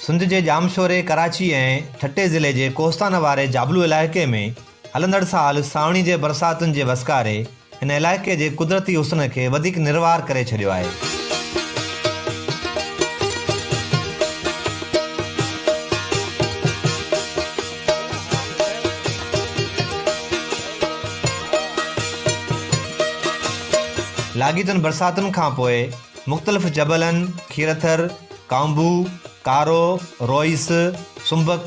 सिंध जे जामशोरे कराची ऐं ठटे ज़िले जे कोस्तान वारे जाबलू इलाइक़े में हलंदड़ साल सावणी जे बरसातुनि जे वसकारे हिन इलाइक़े जे कुदरती हुस्न खे वधीक निर्वार करे छॾियो आहे। लाॻीतुनि बरसातुनि खां पोइ मुख़्तलिफ़ जबलनि खीरथर, कांबू, कारो, रोइस, सुंबक,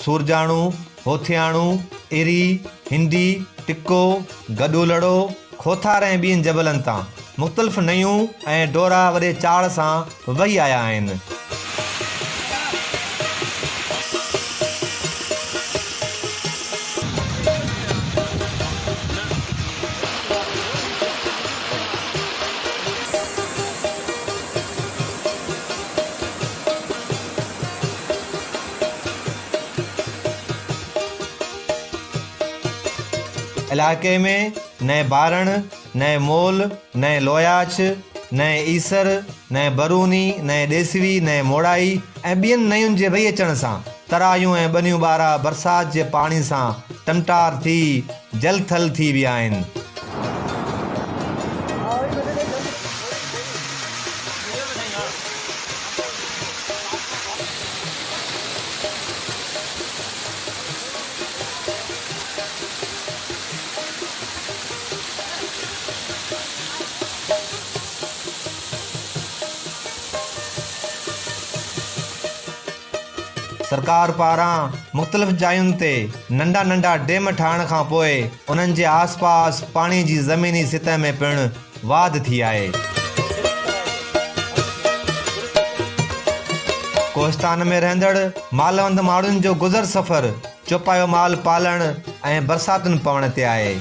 सूरजाणू, होथियाणू, इरी, हिंदी, टिक्को, गॾोलड़ो, खोथार ऐं ॿियनि जबलनि तां मुख़्तलिफ़ नयूं ऐं डोरा वॾे चाड़ सां वही आया आहिनि। इलाइक़े में नए बारण, नए मोल, नए लोयाच, नए ईसर, नए बरूनी, नए देसवी, नए मोड़ाई ऐं ॿियनि नयुनि जे वही अचण सां तरायूं ऐं ॿनियूं ॿारा बरसात जे पाणी सां टमटार थी जलथल थी विया आहिनि। सरकार पारां मुख़्तलिफ़ जायुनि ते नंढा नंढा डेम ठाहिण खां पोइ उन्हनि जे आसपास पाणी जी ज़मीनी सतह में पिणु वाध थी आहे। कोस्तान में रहंदड़ मालवंद माण्हुनि जो गुज़र सफ़र चौपायो माल पालण ऐं बरसातुनि पवण ते आहे।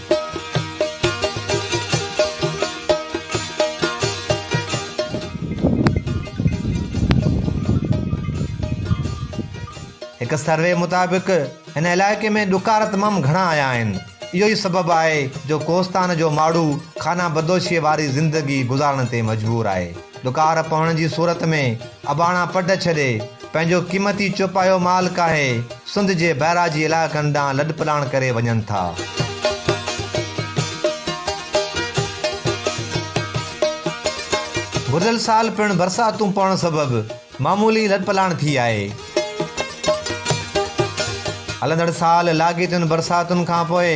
हिकु सर्वे मुताबिक़ हिन इलाइक़े में ॾुकार तमामु घणा आया आहिनि। इहो ई सबबु आहे जो कोस्तान जो माण्हू खाना बदोशीअ वारी ज़िंदगी गुज़ारण ते मजबूर आहे। ॾुकार पवण जी सूरत में अबाणा पड छॾे पंहिंजो क़ीमती चौपायो माल काहे सिंध जे बैराजी इलाइक़नि ॾांहुं लॾपलाण करे वञनि था। गुज़िरियल साल पिणु बरसातूं पवण सबबु मामूली लॾपलाण थी आहे। हलंदड़ साल लाॻीतुनि बरसातुनि खां पोइ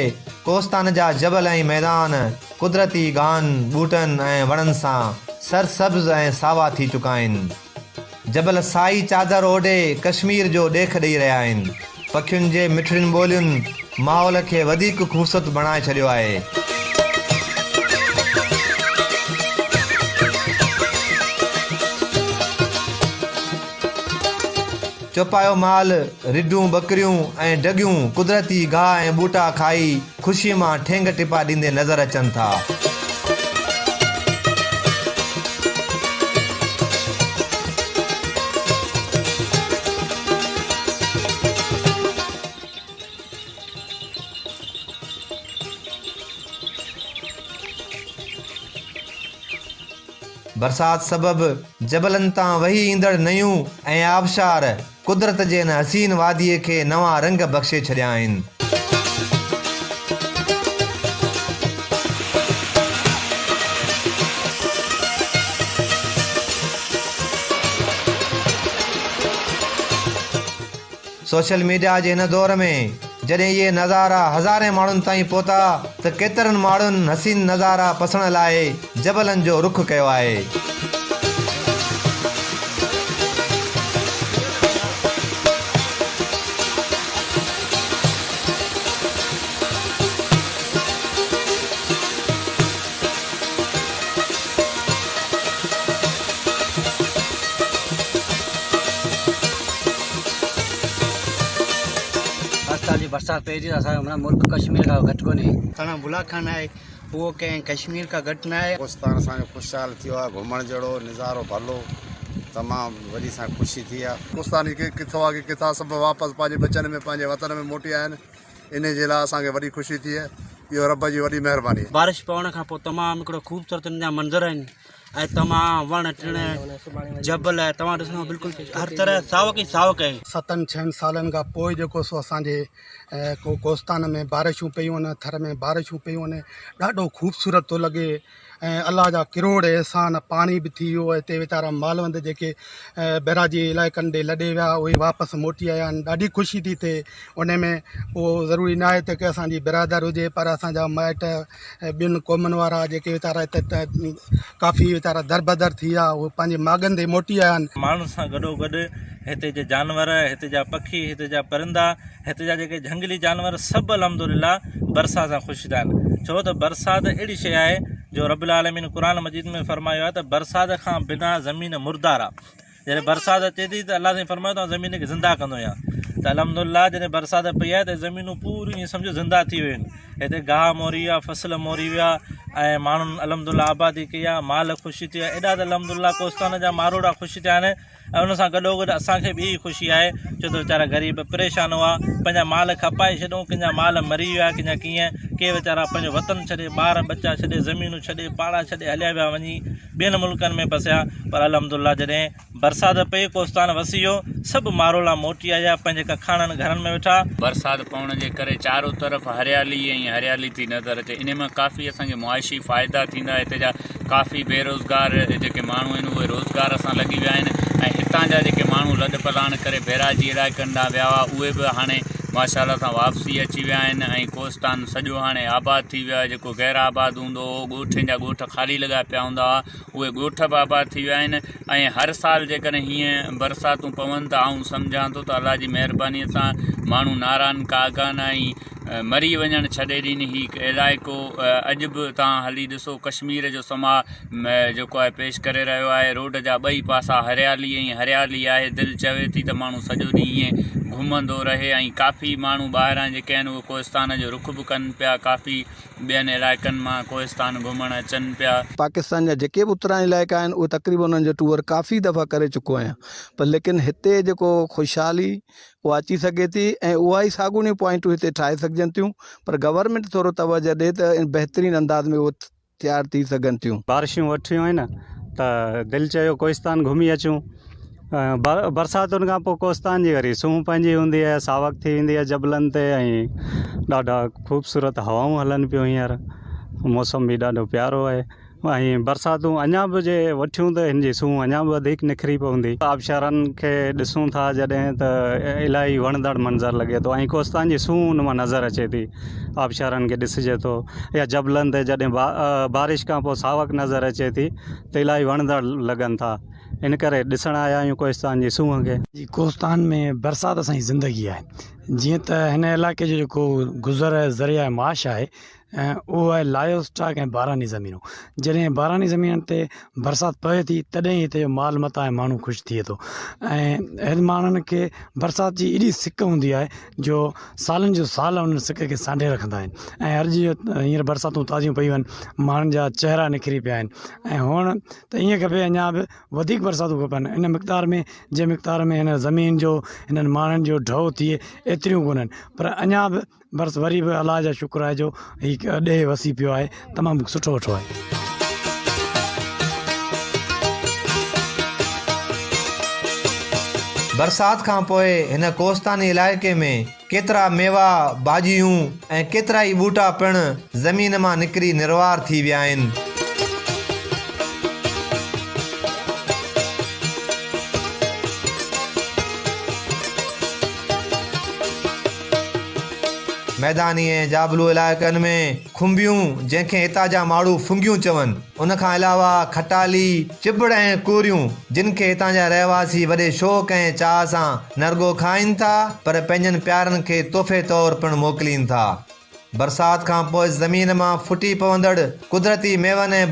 कोस्तान जा जबल ऐं मैदान कुदरती गान ॿूटनि ऐं वणनि सां सरसब्ज़ ऐं सावा थी चुका आहिनि। जबल साई चादर ओढे कश्मीर जो ॾेख ॾेई रहिया आहिनि। पखियुनि जे मिठड़ियुनि ॿोलियुनि माहौल खे वधीक ख़ूबसूरत बणाए छॾियो आहे। चौपायो माल रिढूं बकरियूं ऐं डगियूं कुदरती गाह ऐं ॿूटा खाई ख़ुशीअ मां ठेंग टिपा ॾींदे नज़र अचनि था। बरसात सबबु जबलनि तां वही ईंदड़ नयूं ऐं आबशार कुदरत जे हिन हसीन वादीअ खे नवां रंग बख़्शे छॾिया आहिनि। सोशल मीडिया जे हिन दौर में जॾहिं इहे नज़ारा हज़ारे माण्हुनि ताईं पहुता त केतिरनि माण्हुनि हसीन नज़ारा पसण लाइ जबलनि जो रुख़ कयो आहे। बरसात पई थी असांजो मुल्क कश्मीर खां घटि कोन्हे। थाना बुलाखान आहे उहो कंहिं कश्मीर खां घटि न आहे। कोस्तान असांजो ख़ुशहाल थियो आहे, घुमण जहिड़ो नज़ारो भलो तमामु वॾी सां ख़ुशी थी आहे। कोस्तानी के किथां आहे कि किथां सभु वापसि पंहिंजे बचनि में पंहिंजे वतन में मोटी आया आहिनि। इन जे लाइ असांखे वॾी ख़ुशी थी आहे। इहो रब जी वॾी महिरबानी। बारिश पवण खां पोइ तमामु हिकिड़ो ख़ूबसूरत जा मंज़र आहिनि ऐं तमामु वण टिण जबल तव्हां ॾिसो बिल्कुलु हर तरह सावक ई सावक आहे। 7-6 सालनि खां पोइ जेको सो असांजे कोस्तान में बारिशूं पियूं आहिनि, थर में बारिशूं पियूं आहिनि, ॾाढो ख़ूबसूरत थो लॻे ऐं अलाह जा किरोड़ एहसान, पाणी बि थी वियो। हिते वीचारा मालवंद जेके बैराजी इलाइक़नि ॾे लॾे विया उहे वापसि मोटी आया आहिनि। ॾाढी ख़ुशी थी थिए। उन में उहो ज़रूरी न आहे त की असांजी बिरादर हुजे, पर असांजा माइट ॿियुनि क़ौमुनि वारा जेके वीचारा हिते काफ़ी वीचारा दरबदर थी विया उहे पंहिंजे माॻनि ते मोटी आया आहिनि। माण्हुनि सां गॾोगॾु हिते जे जानवर, हिते जा पखी, हिते जा परिंदा, हिते जा जेके झंगली जानवर सभु अल्हम्दुलिल्लाह बरसात सां ख़ुशि था आहिनि। छो त बरसाति अहिड़ी शइ आहे जो रब्बुल आलमीन क़ुरान मजीद में फरमायो आहे त बरसाति खां बिना ज़मीन मुर्दार आहे। जॾहिं बरसाति अचे थी त अलाह साईं फरमायो त ज़मीन खे ज़िंदा कंदो आहियां। त अल्हम्दुलिल्लाह जॾहिं बरसाति पई आहे त ज़मीनूं पूरियूं ईअं सम्झो ज़िंदा थी वियूं आहिनि। हिते गाह मोरी विया, फसल मोरी विया ऐं माण्हुनि अल्हम्दुलिल्लाह आबादी कई आहे, माल ख़ुशि थी विया। एॾा त अल्हम्दुलिल्लाह कोस्तान जा मारोड़ा ख़ुशि थिया आहिनि ऐं उन सां गॾोगॾु असांखे बि इहा ख़ुशी आहे छो त वीचारा ग़रीब परेशान हुआ, पंहिंजा माल खपाए छॾियूं, कंहिंजा माल मरी विया, कंहिंजा कीअं, के वीचारा पंहिंजो वतन छॾे, ॿार बच्चा छॾे, ज़मीनूं छॾे, पाड़ा छॾे हलिया विया वञी ॿियनि मुल्कनि में बसिया। पर अल्हम्दुलिल्लाह जॾहिं बरसाति पई, कोस्तान वसी वियो, सभु मारोला मोटी आया, पंहिंजे कखाणनि घरनि में वेठा। बरसाति पवण जे करे चारों तरफ़ हरियाली ऐं हरियाली थी नज़र अचे। इन में काफ़ी असांखे मुआशी फ़ाइदा थींदा। हिते जा काफ़ी बेरोज़गार जेके माण्हू आहिनि उहे रोज़गार सां लॻी विया आहिनि ऐं हितां जा जेके माण्हू लॾ पलाण करे बैराजी इलाइक़नि ॾांहुं विया हुआ उहे बि हाणे माशाअल्लाह सां वापसी अची विया आहिनि ऐं कोस्तान सॼो हाणे आबाद थी वियो आहे। जेको गैर आबाद हूंदो हो, ॻोठनि जा ॻोठ ख़ाली लॻा पिया हूंदा हुआ, उहे ॻोठ बि आबाद थी विया आहिनि। ऐं हर साल जेकॾहिं हीअं बरसातूं पवनि त आऊं सम्झां थो त अलाह जी महिरबानीअ सां माण्हू नारान कागान ऐं मरी वञणु छॾे ॾिनी। ही इलाइक़ो अॼु बि तव्हां हली ॾिसो कश्मीर जो समा जेको आहे पेश करे रहियो आहे। रोड जा ॿई पासा हरियाली ऐं हरियाली आहे। दिलि चवे थी त माण्हू सॼो ॾींहुं ईअं घुमंदो रहे ऐं काफ़ी माण्हू ॿाहिरां जेके आहिनि उहे कोहिस्तान जो रुख़ बि कनि पिया। काफ़ी ॿियनि इलाइक़नि मां कोहिस्तान घुमणु अचनि पिया। पाकिस्तान जा जेके बि उतराण इलाइक़ा आहिनि उहे तक़रीबन उन्हनि जो टूर काफ़ी दफ़ा करे चुको आहियां, पर लेकिन हिते जेको ख़ुशहाली उहा अची सघे थी ऐं उहा ई साॻूणियूं पॉइंटूं हिते ठाहे सघजनि थियूं, पर गवर्नमेंट थोरो तवजो ॾिए त बहितरीनु अंदाज़ में उहो तयारु थी सघनि थियूं। बारिशूं वठियूं आहिनि त दिलि चयो कोहिस्तान घुमी अचूं। बरसातुनि खां पोइ कोस्तान जी वरी सूंहुं पंहिंजी हूंदी आहे, सावक थी वेंदी आहे जबलनि ते ऐं ॾाढा ख़ूबसूरत हवाऊं हलनि पियूं। हींअर मौसम बि ॾाढो प्यारो आहे ऐं बरसातूं अञा बि जे वठियूं त हिन जी सूंहुं अञा बि वधीक निखरी पवंदी। आबशारनि खे ॾिसूं था जॾहिं त इलाही वणंदड़ मंज़र लॻे थो ऐं कोस्तान जी सूंहुं उन मां नज़र अचे थी, आबशारनि खे ॾिसिजे थो। या जबलनि ते जॾहिं बारिश खां पोइ सावक नज़र अचे थी त इलाही वणंदड़ लॻनि था। इन करे ॾिसणु आया आहियूं कोहिस्तान जी सूंहं खे। कोस्तान में बरसाति असांजी ज़िंदगी आहे। जीअं त हिन इलाइक़े जो जेको गुज़र ज़रिया माश आहे उहो आहे लायो स्टाक ऐं बारानी ज़मीनूं। जॾहिं बारानी ज़मीन ते बरसाति पए थी तॾहिं हिते जो माल मता ऐं माण्हू ख़ुशि थिए थो ऐं हिन माण्हुनि खे बरसाति जी एॾी सिक हूंदी आहे जो सालनि जो साल उन्हनि सिक खे सांढे रखंदा आहिनि ऐं हर जी हींअर बरसातूं ताज़ियूं पियूं आहिनि, माण्हुनि जा चहिरा निकिरी पिया आहिनि ऐं हुअण त ईअं खपे अञा बि वधीक बरसातूं खपनि इन मिक़दार में जंहिं मिक़दार में हिन ज़मीन जो हिननि माण्हुनि जो ढहो थिए एतिरियूं कोन्हनि, पर अञा बि बस वरी बि अलाह जा शुक्र आहे जो हीउ ॾे वसी पियो आहे, तमामु सुठो वठो आहे। बरसाति खां पोइ हिन कोस्तानी इलाइक़े में केतिरा मेवा, भाॼियूं ऐं केतिरा ई ॿूटा पिणु ज़मीन मां निकिरी निर्वार थी विया आहिनि। मैदानी ऐं जाबलू इलाइक़नि में खुंबियूं, जंहिंखे हितां जा माण्हू फुंगियूं चवनि, उन खां अलावा खटाली, चिबड़ ऐं कूरियूं, जिन खे हितां जा रहवासी वॾे शौक़ ऐं चाह सां न रुॻो खाइनि था पर पंहिंजनि प्यारनि खे तोहफ़े तौरु पिणु मोकिलीनि था। बरसाति खां पोइ ज़मीन मां फुटी पवंदड़ कुदरती मेवनि ऐं